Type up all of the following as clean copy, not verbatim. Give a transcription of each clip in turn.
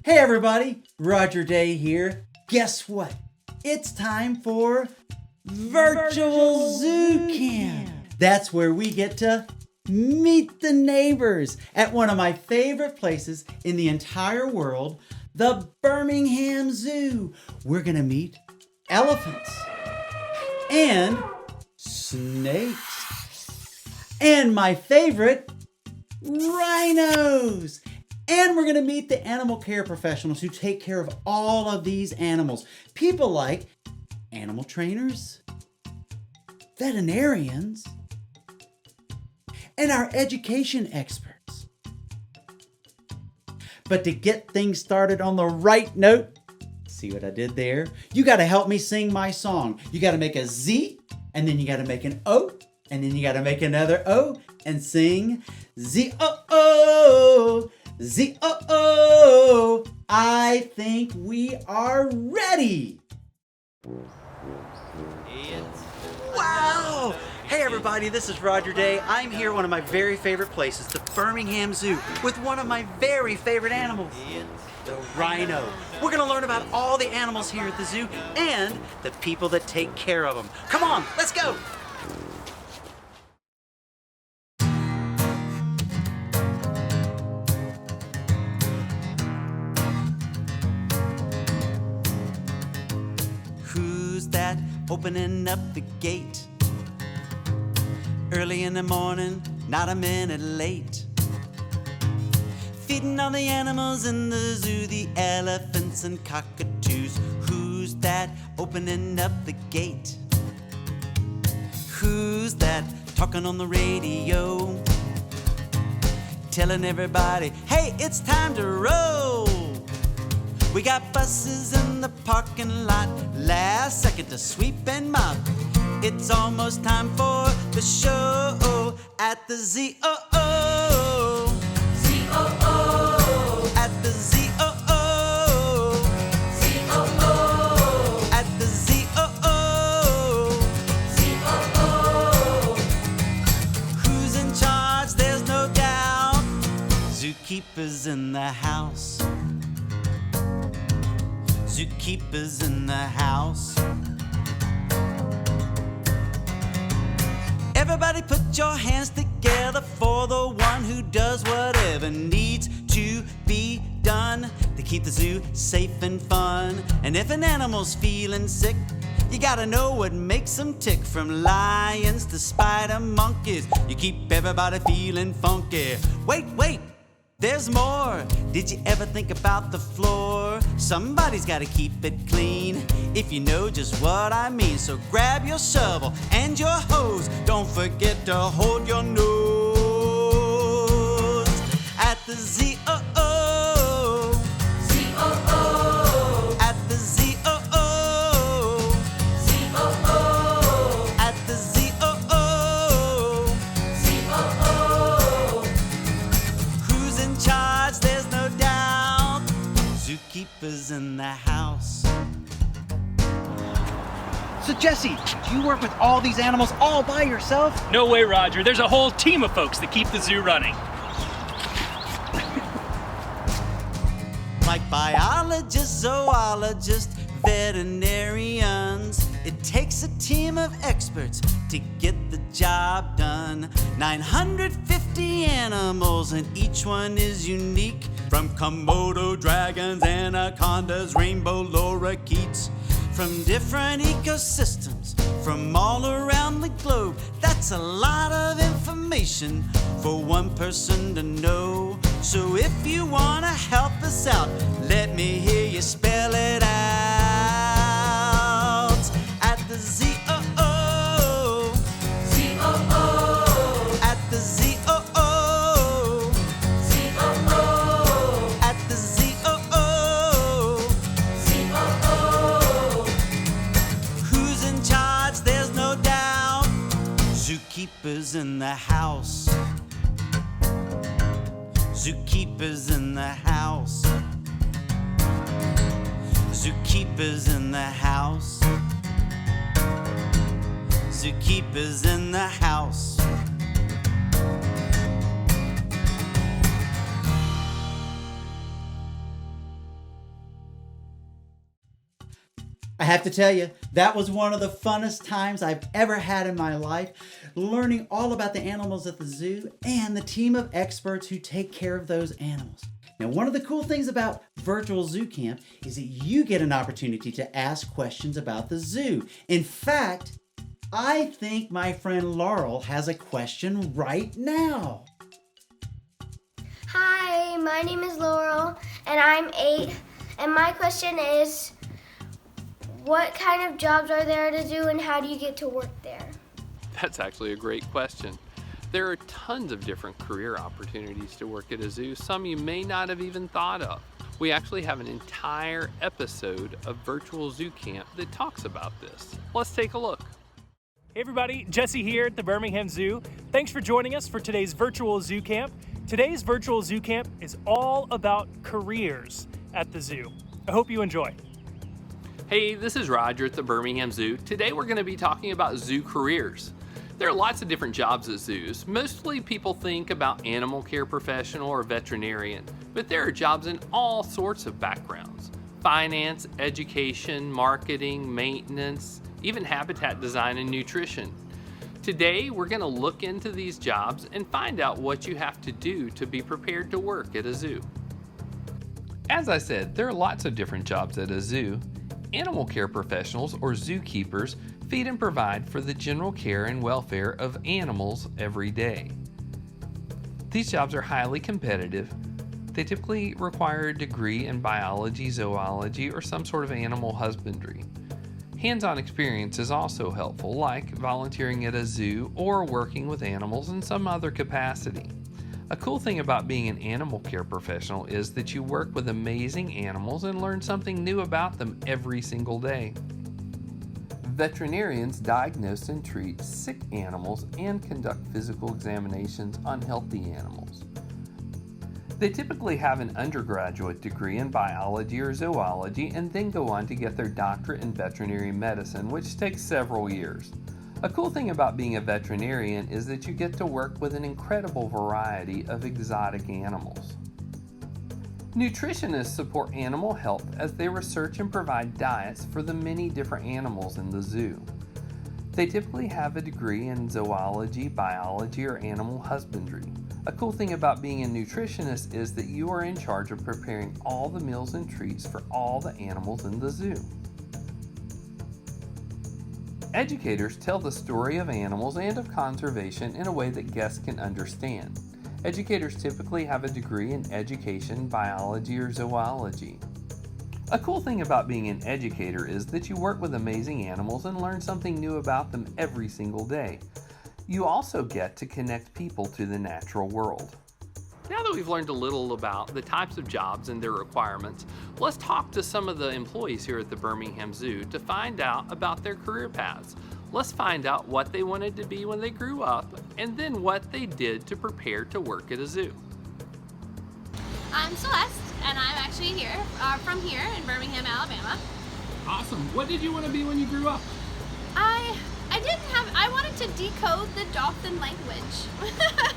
Hey everybody, Roger Day here. Guess what? It's time for Virtual Zoo Camp. That's where we get to meet the neighbors at one of my favorite places in the entire world, the Birmingham Zoo. We're gonna meet elephants and snakes and my favorite, rhinos. And we're gonna meet the animal care professionals who take care of all of these animals. People like animal trainers, veterinarians, and our education experts. But to get things started on the right note, see what I did there? You gotta help me sing my song. You gotta make a Z, and then you gotta make an O, and then you gotta make another O, and sing Z-O-O. Z-O-O! I think we are ready! Wow! Hey everybody, this is Roger Day. I'm here at one of my very favorite places, the Birmingham Zoo, with one of my very favorite animals, the rhino. We're gonna learn about all the animals here at the zoo and the people that take care of them. Come on, let's go! That opening up the gate early in the morning, not a minute late, feeding all the animals in the zoo, the elephants and cockatoos. Who's that opening up the gate? Who's that talking on the radio, telling everybody, hey, it's time to roll? We got buses in the parking lot, last second to sweep and mop. It's almost time for the show at the Z-O-O. Z-O-O. At the Z-O-O. Z-O-O. At the Z-O-O. Z-O-O. Who's in charge? There's no doubt. Zookeepers in the house. Zookeepers in the house. Everybody put your hands together for the one who does whatever needs to be done to keep the zoo safe and fun. And if an animal's feeling sick, you gotta know what makes them tick. From lions to spider monkeys, you keep everybody feeling funky. Wait, there's more. Did you ever think about the floor? Somebody's gotta keep it clean, if you know just what I mean. So grab your shovel and your hose. Don't forget to hold your nose at the Z-O-O. Z-O-O. At the Z-O-O. Z-O-O. At the Z-O-O. Z-O-O. Who's in charge? There's no doubt. Zookeepers in the house. So Jesse, do you work with all these animals all by yourself? No way, Roger. There's a whole team of folks that keep the zoo running. Like biologists, zoologists, veterinarians. It takes a team of experts to get the job done. 950 animals and each one is unique. From Komodo dragons, anacondas, rainbow lorikeets. From different ecosystems from all around the globe. That's a lot of information for one person to know. So if you want to help us out, let me hear you spell it out. At the Z-O-O. Z-O-O. At the Z-O-O. Z-O-O. At the Z-O-O. Z-O-O. Who's in charge? There's no doubt. Zookeepers in the house. Zookeepers in the house. Zookeepers in the house. Zookeepers in the house. I have to tell you, that was one of the funnest times I've ever had in my life, learning all about the animals at the zoo and the team of experts who take care of those animals. Now, one of the cool things about Virtual Zoo Camp is that you get an opportunity to ask questions about the zoo. In fact, I think my friend Laurel has a question right now. Hi, my name is Laurel, and I'm 8, and my question is, what kind of jobs are there at a zoo, and how do you get to work there? That's actually a great question. There are tons of different career opportunities to work at a zoo, some you may not have even thought of. We actually have an entire episode of Virtual Zoo Camp that talks about this. Let's take a look. Hey everybody, Jesse here at the Birmingham Zoo. Thanks for joining us for today's Virtual Zoo Camp. Today's Virtual Zoo Camp is all about careers at the zoo. I hope you enjoy. Hey, this is Roger at the Birmingham Zoo. Today we're going to be talking about zoo careers. There are lots of different jobs at zoos. Mostly people think about animal care professional or veterinarian, but there are jobs in all sorts of backgrounds. Finance, education, marketing, maintenance, even habitat design and nutrition. Today, we're going to look into these jobs and find out what you have to do to be prepared to work at a zoo. As I said, there are lots of different jobs at a zoo. Animal care professionals, or zookeepers, feed and provide for the general care and welfare of animals every day. These jobs are highly competitive. They typically require a degree in biology, zoology, or some sort of animal husbandry. Hands-on experience is also helpful, like volunteering at a zoo or working with animals in some other capacity. A cool thing about being an animal care professional is that you work with amazing animals and learn something new about them every single day. Veterinarians diagnose and treat sick animals and conduct physical examinations on healthy animals. They typically have an undergraduate degree in biology or zoology and then go on to get their doctorate in veterinary medicine, which takes several years. A cool thing about being a veterinarian is that you get to work with an incredible variety of exotic animals. Nutritionists support animal health as they research and provide diets for the many different animals in the zoo. They typically have a degree in zoology, biology, or animal husbandry. A cool thing about being a nutritionist is that you are in charge of preparing all the meals and treats for all the animals in the zoo. Educators tell the story of animals and of conservation in a way that guests can understand. Educators typically have a degree in education, biology, or zoology. A cool thing about being an educator is that you work with amazing animals and learn something new about them every single day. You also get to connect people to the natural world. Now that we've learned a little about the types of jobs and their requirements, let's talk to some of the employees here at the Birmingham Zoo to find out about their career paths. Let's find out what they wanted to be when they grew up, and then what they did to prepare to work at a zoo. I'm Celeste, and I'm actually from here in Birmingham, Alabama. Awesome. What did you want to be when you grew up? I wanted to decode the dolphin language.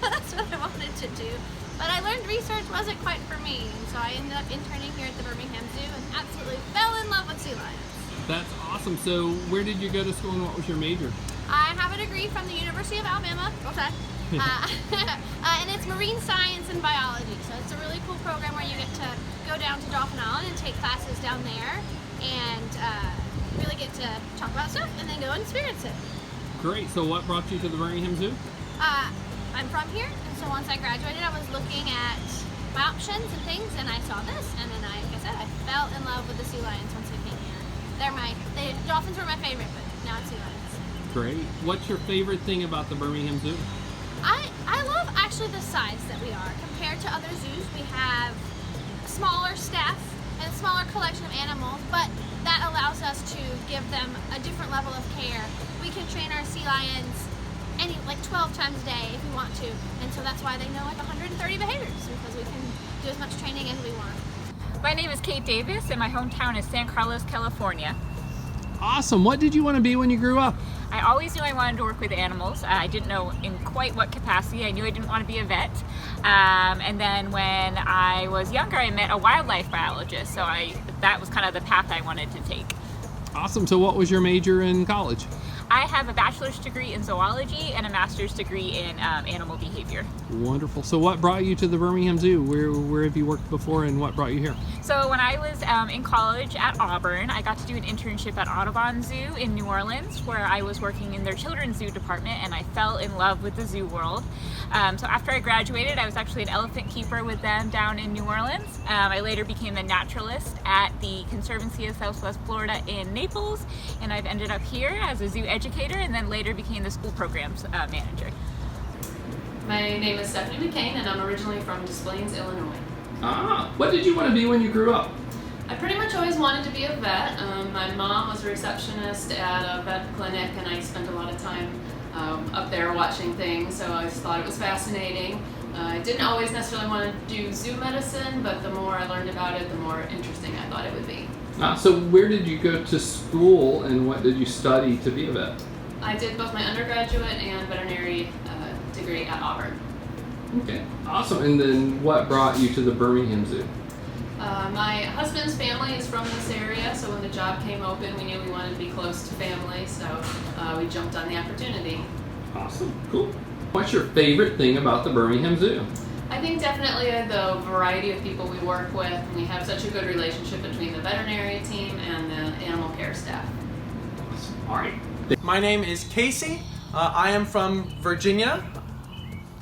That's what I wanted to do. But I learned research wasn't quite for me, and so I ended up interning here at the Birmingham Zoo and absolutely fell in love with sea lions. That's awesome. So where did you go to school and what was your major? I have a degree from the University of Alabama, and it's marine science and biology. So it's a really cool program where you get to go down to Dolphin Island and take classes down there and really get to talk about stuff and then go and experience it. Great. So what brought you to the Birmingham Zoo? I'm from here, and so once I graduated, I was looking at my options and things, and I saw this, and then like I said, I fell in love with the sea lions once I came here. Dolphins were my favorite, but now it's sea lions. Great. What's your favorite thing about the Birmingham Zoo? I love actually the size that we are. Compared to other zoos, we have a smaller staff and a smaller collection of animals, but that allows us to give them a different level of care. We can train our sea lions 12 times a day if we want to, and so that's why they know 130 behaviors, because we can do as much training as we want. My name is Kate Davis, and my hometown is San Carlos, California. Awesome. What did you want to be when you grew up? I always knew I wanted to work with animals. I didn't know in quite what capacity. I knew I didn't want to be a vet. And then when I was younger, I met a wildlife biologist, so that was kind of the path I wanted to take. Awesome. So what was your major in college? I have a bachelor's degree in zoology and a master's degree in animal behavior. Wonderful. So what brought you to the Birmingham Zoo? Where have you worked before and what brought you here? So when I was in college at Auburn, I got to do an internship at Audubon Zoo in New Orleans, where I was working in their children's zoo department, and I fell in love with the zoo world. So after I graduated, I was actually an elephant keeper with them down in New Orleans. I later became a naturalist at the Conservancy of Southwest Florida in Naples, and I've ended up here as a zoo educator, and then later became the school programs manager. My name is Stephanie McCain, and I'm originally from Des Plaines, Illinois. What did you want to be when you grew up? I pretty much always wanted to be a vet. My mom was a receptionist at a vet clinic, and I spent a lot of time up there watching things, so I just thought it was fascinating. I didn't always necessarily want to do zoo medicine, but the more I learned about it, the more interesting I thought it would be. So where did you go to school and what did you study to be a vet? I did both my undergraduate and veterinary degree at Auburn. Okay, awesome. And then what brought you to the Birmingham Zoo? My husband's family is from this area, so when the job came open, we knew we wanted to be close to family, so we jumped on the opportunity. Awesome, cool. What's your favorite thing about the Birmingham Zoo? I think definitely the variety of people we work with. We have such a good relationship between the veterinary team and the animal care staff. Awesome. All right. My name is Casey. I am from Virginia.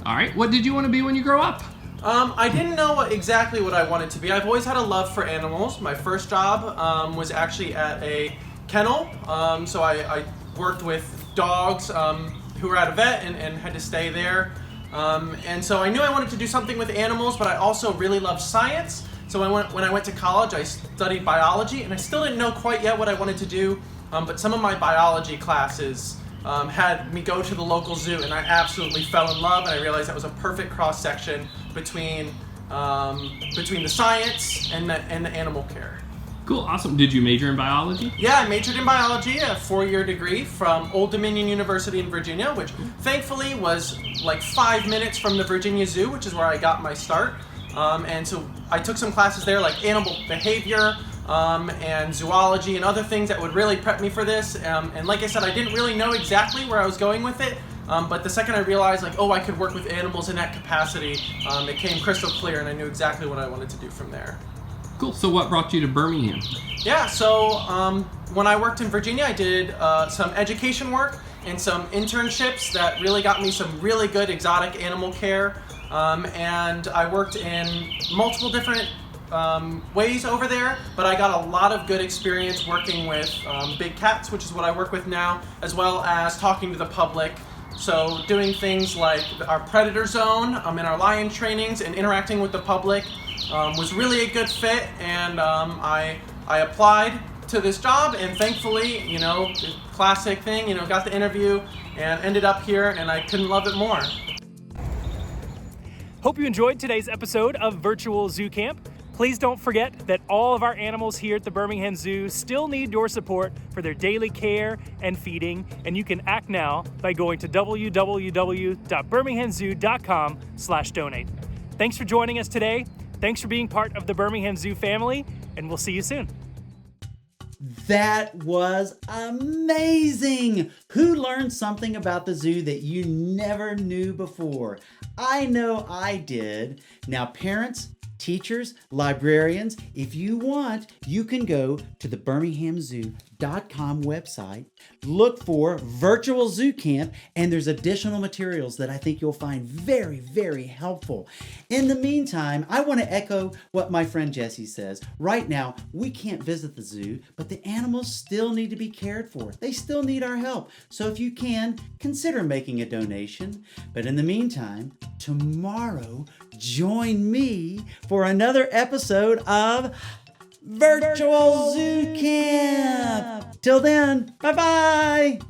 All right. What did you want to be when you grow up? I didn't know exactly what I wanted to be. I've always had a love for animals. My first job was actually at a kennel. So I worked with dogs who were at a vet and had to stay there. And so I knew I wanted to do something with animals, but I also really love science. So when I went to college, I studied biology, and I still didn't know quite yet what I wanted to do. But some of my biology classes had me go to the local zoo, and I absolutely fell in love, and I realized that was a perfect cross-section between the science and the animal care. Cool, awesome. Did you major in biology? Yeah, I majored in biology, a 4-year degree from Old Dominion University in Virginia, which thankfully was like 5 minutes from the Virginia Zoo, which is where I got my start. And so I took some classes there like animal behavior and zoology and other things that would really prep me for this. And like I said, I didn't really know exactly where I was going with it. But the second I realized I could work with animals in that capacity, it came crystal clear, and I knew exactly what I wanted to do from there. Cool. So what brought you to Birmingham? Yeah, so when I worked in Virginia, I did some education work and some internships that really got me some really good exotic animal care. And I worked in multiple different ways over there, but I got a lot of good experience working with big cats, which is what I work with now, as well as talking to the public. So doing things like our predator zone and our lion trainings and interacting with the public was really a good fit, and I applied to this job, and thankfully, the classic thing, got the interview and ended up here, and I couldn't love it more. Hope you enjoyed today's episode of Virtual Zoo Camp. Please don't forget that all of our animals here at the Birmingham Zoo still need your support for their daily care and feeding, and you can act now by going to www.birminghamzoo.com/donate. Thanks for joining us today. Thanks for being part of the Birmingham Zoo family, and we'll see you soon. That was amazing! Who learned something about the zoo that you never knew before? I know I did. Now, parents, teachers, librarians, if you want, you can go to the birminghamzoo.com website, look for Virtual Zoo Camp, and there's additional materials that I think you'll find very, very helpful. In the meantime, I want to echo what my friend Jesse says. Right now, we can't visit the zoo, but the animals still need to be cared for. They still need our help. So if you can, consider making a donation. But in the meantime, tomorrow, join me for another episode of Virtual Zoo Camp. Till then, bye-bye.